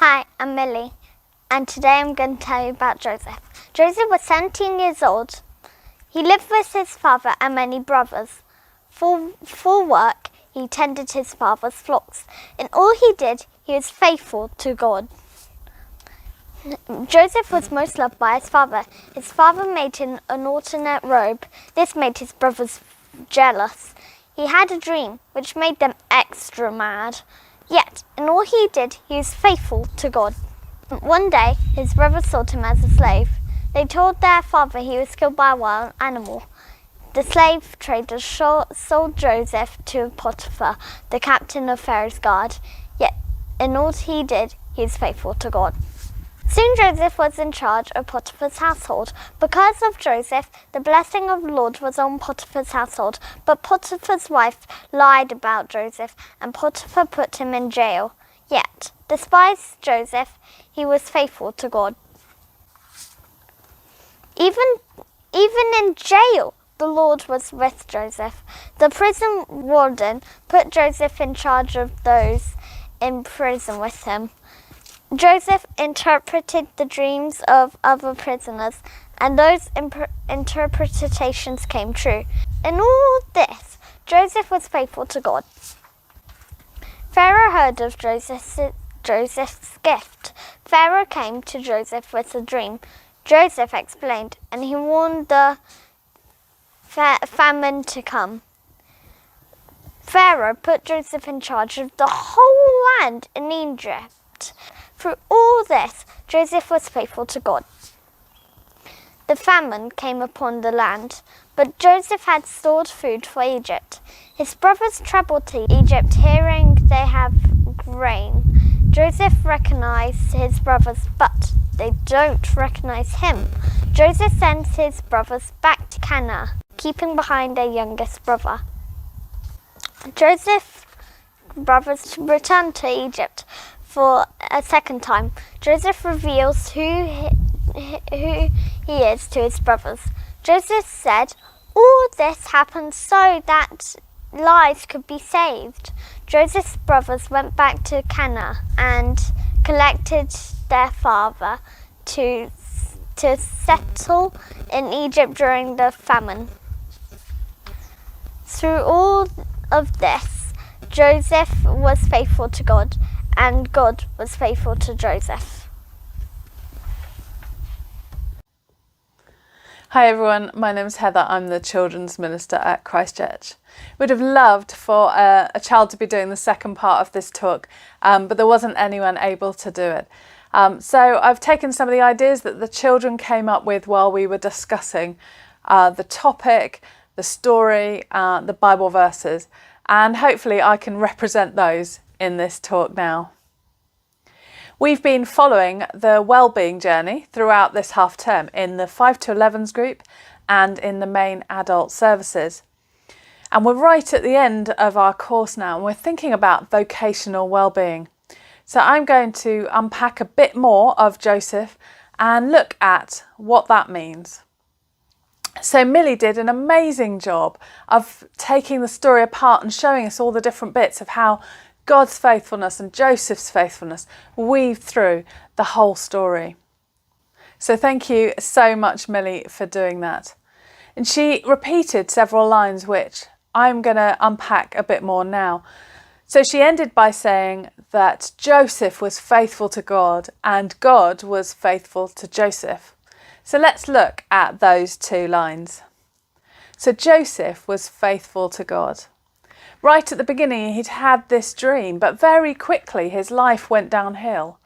Hi, I'm Millie, and today I'm going to tell you about Joseph. Joseph was 17 years old. He lived with his father and many brothers. For work, he tended his father's flocks. In all he did, he was faithful to God. Joseph was most loved by his father. His father made him an alternate robe. This made his brothers jealous. He had a dream, which made them extra mad. Yet, in all he did, he was faithful to God. One day, his brothers sold him as a slave. They told their father he was killed by a wild animal. The slave traders sold Joseph to Potiphar, the captain of Pharaoh's guard. Yet, in all he did, he was faithful to God. Soon Joseph was in charge of Potiphar's household. Because of Joseph, the blessing of the Lord was on Potiphar's household. But Potiphar's wife lied about Joseph, and Potiphar put him in jail. Yet, despite Joseph, he was faithful to God. Even in jail, the Lord was with Joseph. The prison warden put Joseph in charge of those in prison with him. Joseph interpreted the dreams of other prisoners, and those interpretations came true. In all this, Joseph was faithful to God. Pharaoh heard of Joseph's gift. Pharaoh came to Joseph with a dream. Joseph explained, and he warned the famine to come. Pharaoh put Joseph in charge of the whole land in Egypt. Through all this, Joseph was faithful to God. The famine came upon the land, but Joseph had stored food for Egypt. His brothers traveled to Egypt, hearing they have grain. Joseph recognized his brothers, but they don't recognize him. Joseph sends his brothers back to Canaan, keeping behind their youngest brother. Joseph's brothers returned to Egypt for a second time. Joseph reveals who he is to his brothers. Joseph said, "All this happened so that lives could be saved." Joseph's brothers went back to Canaan and collected their father to settle in Egypt during the famine. Through all of this, Joseph was faithful to God, and God was faithful to Joseph. Hi everyone, my name's Heather. I'm the Children's Minister at Christchurch. Would have loved for a child to be doing the second part of this talk, but there wasn't anyone able to do it. So I've taken some of the ideas that the children came up with while we were discussing the topic, the story, the Bible verses, and hopefully I can represent those in this talk now. We've been following the wellbeing journey throughout this half term in the 5 to 11s group and in the main adult services. And we're right at the end of our course now, and we're thinking about vocational wellbeing. So I'm going to unpack a bit more of Joseph and look at what that means. So Millie did an amazing job of taking the story apart and showing us all the different bits of how God's faithfulness and Joseph's faithfulness weave through the whole story. So thank you so much, Millie, for doing that. And she repeated several lines which I'm going to unpack a bit more now. So she ended by saying that Joseph was faithful to God and God was faithful to Joseph. So let's look at those two lines. So Joseph was faithful to God. Right at the beginning, he'd had this dream, but very quickly his life went downhill.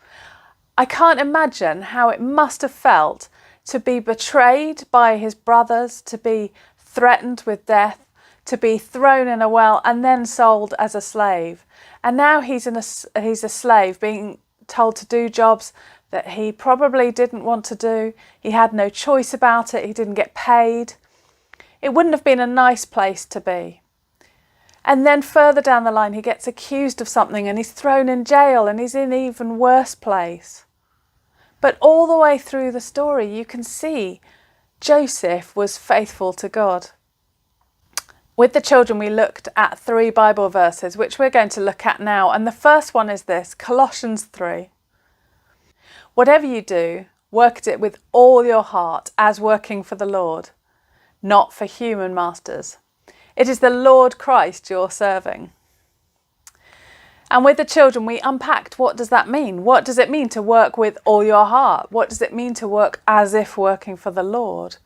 I can't imagine how it must have felt to be betrayed by his brothers, to be threatened with death, to be thrown in a well and then sold as a slave. And now he's a slave being told to do jobs that he probably didn't want to do. He had no choice about it. He didn't get paid. It wouldn't have been a nice place to be. And then further down the line, he gets accused of something and he's thrown in jail and he's in an even worse place. But all the way through the story, you can see Joseph was faithful to God. With the children, we looked at 3 Bible verses, which we're going to look at now. And the first one is this, Colossians 3. Whatever you do, work at it with all your heart as working for the Lord, not for human masters. It is the Lord Christ you're serving. And with the children, we unpacked, what does that mean? What does it mean to work with all your heart? What does it mean to work as if working for the Lord?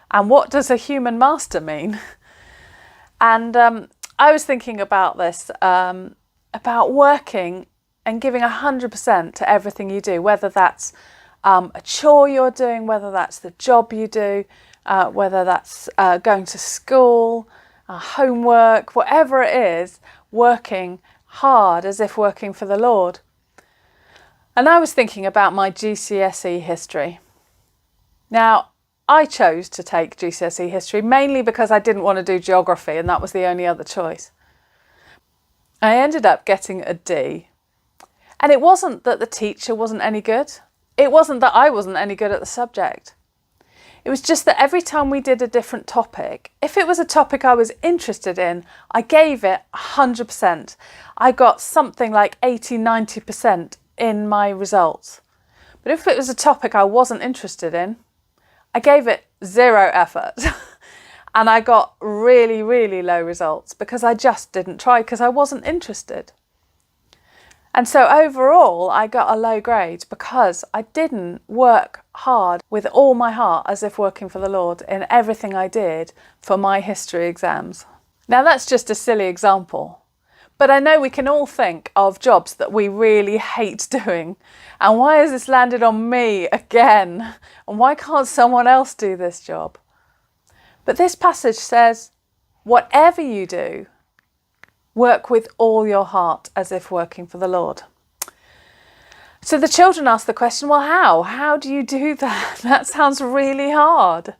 And what does a human master mean? And I was thinking about this, about working and giving 100% to everything you do, whether that's a chore you're doing, whether that's the job you do, whether that's going to school, homework, whatever it is, working hard as if working for the Lord. And I was thinking about my GCSE history. Now, I chose to take GCSE history mainly because I didn't want to do geography, and that was the only other choice. I ended up getting a D. And it wasn't that the teacher wasn't any good. It wasn't that I wasn't any good at the subject. It was just that every time we did a different topic, if it was a topic I was interested in, I gave it 100%. I got something like 80-90% in my results. But if it was a topic I wasn't interested in, I gave it 0 effort. And I got really, really low results because I just didn't try, because I wasn't interested. And so overall, I got a low grade because I didn't work hard with all my heart as if working for the Lord in everything I did for my history exams. Now, that's just a silly example, but I know we can all think of jobs that we really hate doing. And why has this landed on me again? And why can't someone else do this job? But this passage says, whatever you do, work with all your heart as if working for the Lord. So the children asked the question, well, how? How do you do that? That sounds really hard.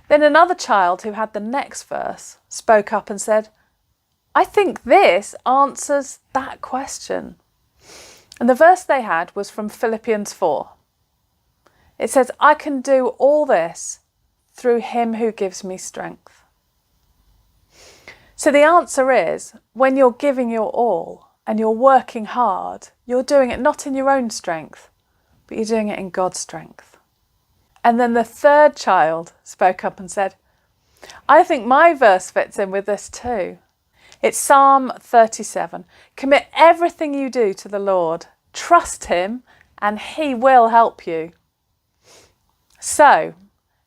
Then another child who had the next verse spoke up and said, I think this answers that question. And the verse they had was from Philippians 4. It says, I can do all this through him who gives me strength. So the answer is, when you're giving your all and you're working hard, you're doing it not in your own strength, but you're doing it in God's strength. And then the third child spoke up and said, I think my verse fits in with this too. It's Psalm 37. Commit everything you do to the Lord. Trust him and he will help you. So,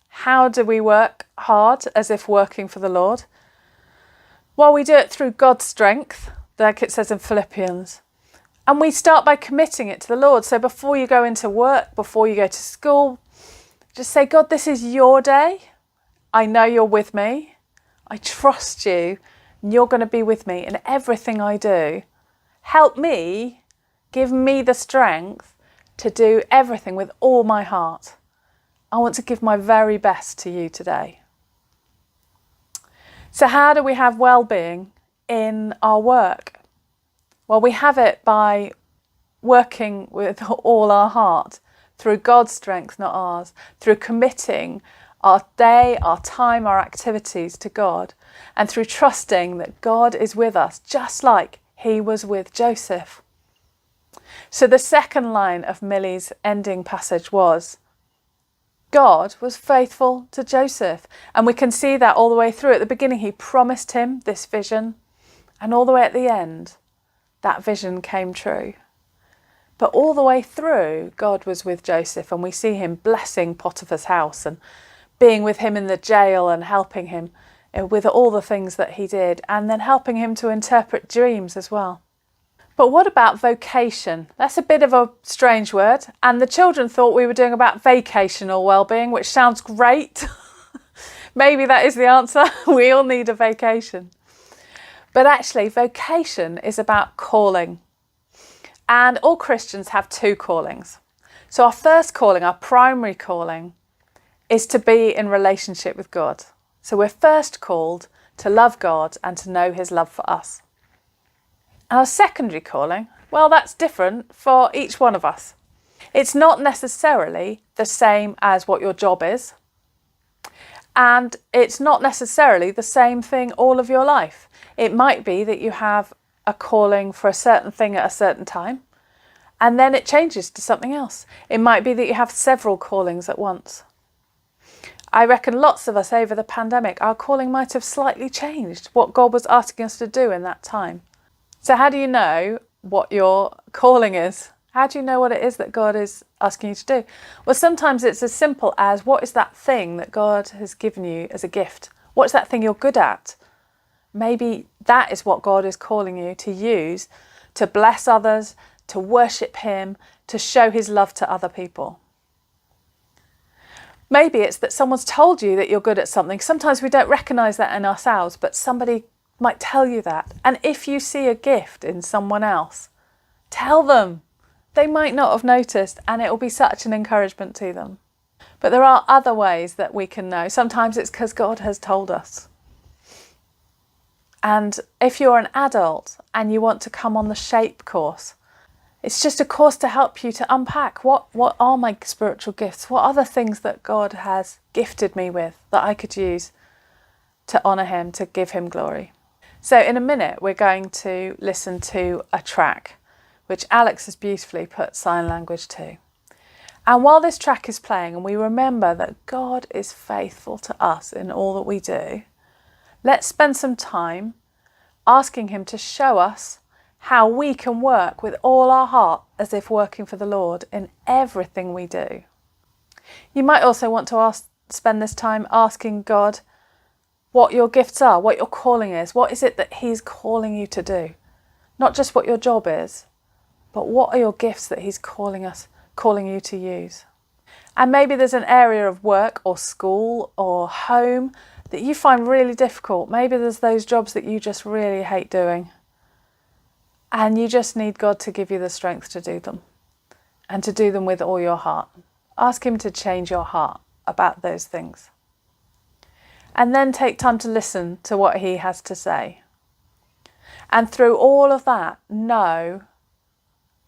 how do we work hard as if working for the Lord? Well, we do it through God's strength, like it says in Philippians. And we start by committing it to the Lord. So before you go into work, before you go to school, just say, God, this is your day. I know you're with me. I trust you. And you're going to be with me in everything I do. Help me, give me the strength to do everything with all my heart. I want to give my very best to you today. So how do we have well-being in our work? Well, we have it by working with all our heart, through God's strength, not ours, through committing our day, our time, our activities to God, and through trusting that God is with us, just like he was with Joseph. So the second line of Millie's ending passage was, God was faithful to Joseph. And we can see that all the way through. At the beginning, he promised him this vision. And all the way at the end, that vision came true. But all the way through, God was with Joseph. And we see him blessing Potiphar's house and being with him in the jail and helping him with all the things that he did. And then helping him to interpret dreams as well. But what about vocation? That's a bit of a strange word. And the children thought we were doing about vocational wellbeing, which sounds great. Maybe that is the answer. We all need a vacation. But actually, vocation is about calling. And all Christians have 2 callings. So our first calling, our primary calling, is to be in relationship with God. So we're first called to love God and to know his love for us. Our secondary calling, well, that's different for each one of us. It's not necessarily the same as what your job is. And it's not necessarily the same thing all of your life. It might be that you have a calling for a certain thing at a certain time. And then it changes to something else. It might be that you have several callings at once. I reckon lots of us over the pandemic, our calling might have slightly changed, what God was asking us to do in that time. So how do you know what your calling is? How do you know what it is that God is asking you to do? Well, sometimes it's as simple as, what is that thing that God has given you as a gift? What's that thing you're good at? Maybe that is what God is calling you to use to bless others, to worship him, to show his love to other people. Maybe it's that someone's told you that you're good at something. Sometimes we don't recognise that in ourselves, but somebody might tell you that. And if you see a gift in someone else, tell them. They might not have noticed, and it will be such an encouragement to them. But there are other ways that we can know. Sometimes it's because God has told us. And if you're an adult and you want to come on the SHAPE course, it's just a course to help you to unpack what are my spiritual gifts? What are the things that God has gifted me with that I could use to honour him, to give him glory? So in a minute, we're going to listen to a track, which Alex has beautifully put sign language to. And while this track is playing and we remember that God is faithful to us in all that we do, let's spend some time asking him to show us how we can work with all our heart as if working for the Lord in everything we do. You might also want to spend this time asking God what your gifts are, what your calling is. What is it that he's calling you to do? Not just what your job is, but what are your gifts that he's calling you to use? And maybe there's an area of work or school or home that you find really difficult. Maybe there's those jobs that you just really hate doing. And you just need God to give you the strength to do them and to do them with all your heart. Ask him to change your heart about those things. And then take time to listen to what he has to say. And through all of that, know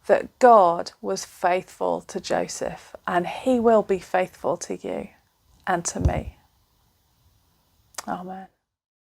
that God was faithful to Joseph and he will be faithful to you and to me. Amen.